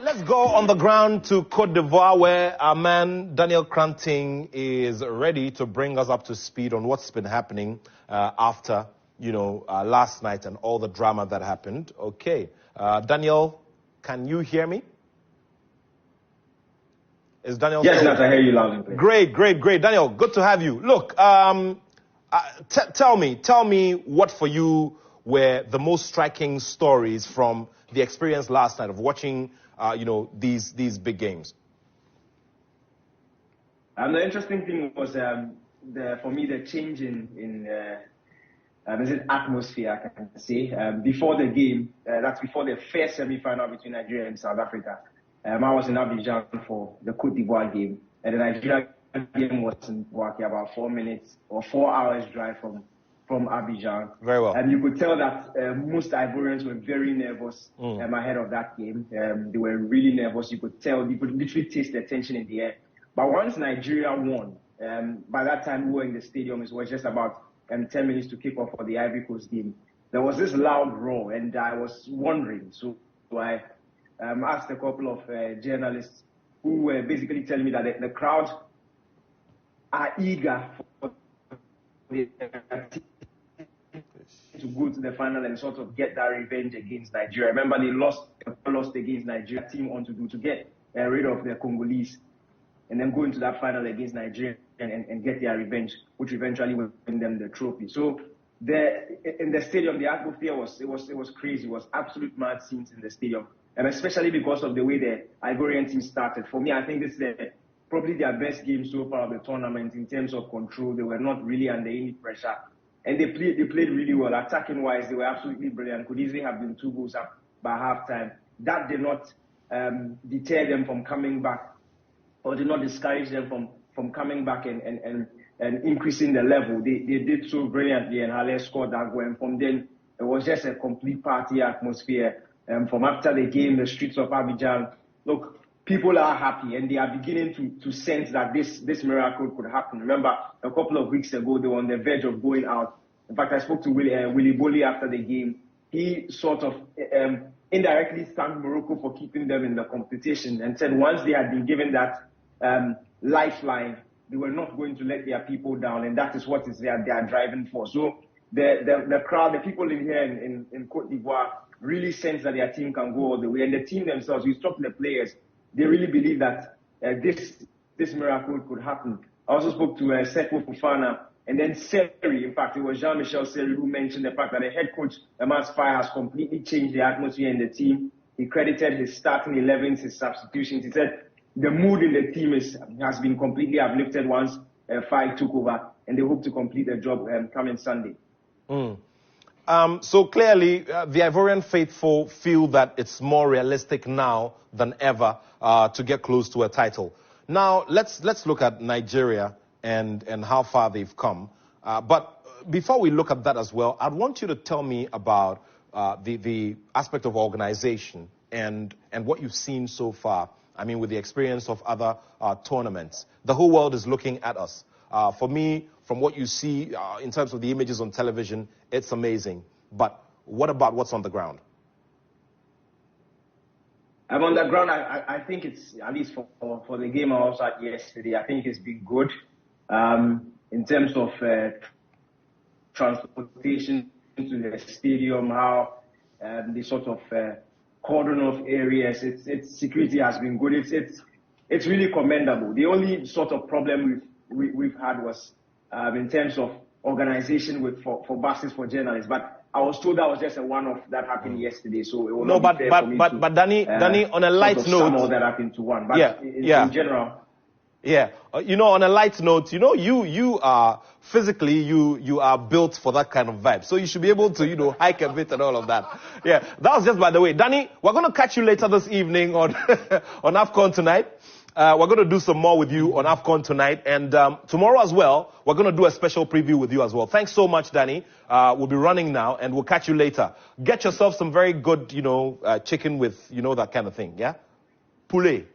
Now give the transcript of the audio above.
Let's go on the ground to Cote d'Ivoire, where our man Daniel K is ready to bring us up to speed on what's been happening after, last night and all the drama that happened. Okay. Daniel, can you hear me? Is Daniel? Yes, I hear you loud and clear. Great. Daniel, good to have you. Look, tell me what for you were the most striking stories from the experience last night of watching, these big games. The interesting thing was, for me, the change in atmosphere, I can say. Before the game, that's before the first semi-final between Nigeria and South Africa. I was in Abidjan for the Cote d'Ivoire game, and the Nigeria game was in Bouaké, about 4 hours drive from Abidjan. Very well. And you could tell that most Ivorians were very nervous ahead of that game. They were really nervous. You could literally taste the tension in the air. But once Nigeria won, by that time we were in the stadium. It was just about 10 minutes to kick off for the Ivory Coast game. There was this loud roar, and I was wondering. So I asked a couple of journalists who were basically telling me that the crowd are eager for the to go to the final and sort of get that revenge against Nigeria. Remember, they lost against Nigeria team on to get rid of the Congolese and then go into that final against Nigeria and get their revenge, which eventually will win them the trophy. So in the stadium, the atmosphere was crazy. It was absolute mad scenes in the stadium, and especially because of the way the Ivorian team started. For me, I think this is probably their best game so far of the tournament in terms of control. They were not really under any pressure. And they played really well. Attacking-wise, they were absolutely brilliant. Could easily have been 2 goals up by halftime. That did not deter them from coming back, or did not discourage them from coming back and increasing the level. They did so brilliantly, and Halle scored that goal. And from then, it was just a complete party atmosphere. From after the game, the streets of Abidjan, look, people are happy, and they are beginning to sense that this miracle could happen. Remember, a couple of weeks ago, they were on the verge of going out. In fact, I spoke to Willy Bolly after the game. He sort of indirectly thanked Morocco for keeping them in the competition and said once they had been given that lifeline, they were not going to let their people down, and that is what they are driving for. So the crowd, the people in here in Cote d'Ivoire really sense that their team can go all the way. And the team themselves, you talk to the players, they really believe that this miracle could happen. I also spoke to Seko Fofana and then Seri. In fact, it was Jean-Michel Seri who mentioned the fact that the head coach, Amas Faye, has completely changed the atmosphere in the team. He credited his starting 11s, his substitutions. He said the mood in the team has been completely uplifted once Faye took over, and they hope to complete the job coming Sunday. So clearly, the Ivorian faithful feel that it's more realistic now than ever to get close to a title. Now, let's look at Nigeria and how far they've come. But before we look at that as well, I'd want you to tell me about the aspect of organization and what you've seen so far. I mean, with the experience of other tournaments. The whole world is looking at us. For me, from what you see in terms of the images on television, it's amazing. But what about what's on the ground? On the ground, I think it's, at least for the game I was at yesterday, I think it's been good. In terms of transportation to the stadium, how the sort of cordon of areas, its security has been good. It's really commendable. The only sort of problem we've had was in terms of organization for buses for journalists, but I was told that was just a one-off that happened yesterday, so it will not be fair for me to, Dani, on a light note, all that happened to one. But in general, on a light note, you are physically you are built for that kind of vibe, so you should be able to hike a bit and all of that. Yeah, that was just by the way. Dani, we're going to catch you later this evening on on AFCON tonight. We're going to do some more with you on AFCON tonight. And tomorrow as well, we're going to do a special preview with you as well. Thanks so much, Dani. We'll be running now, and we'll catch you later. Get yourself some very good, chicken with, that kind of thing, yeah? Poulet.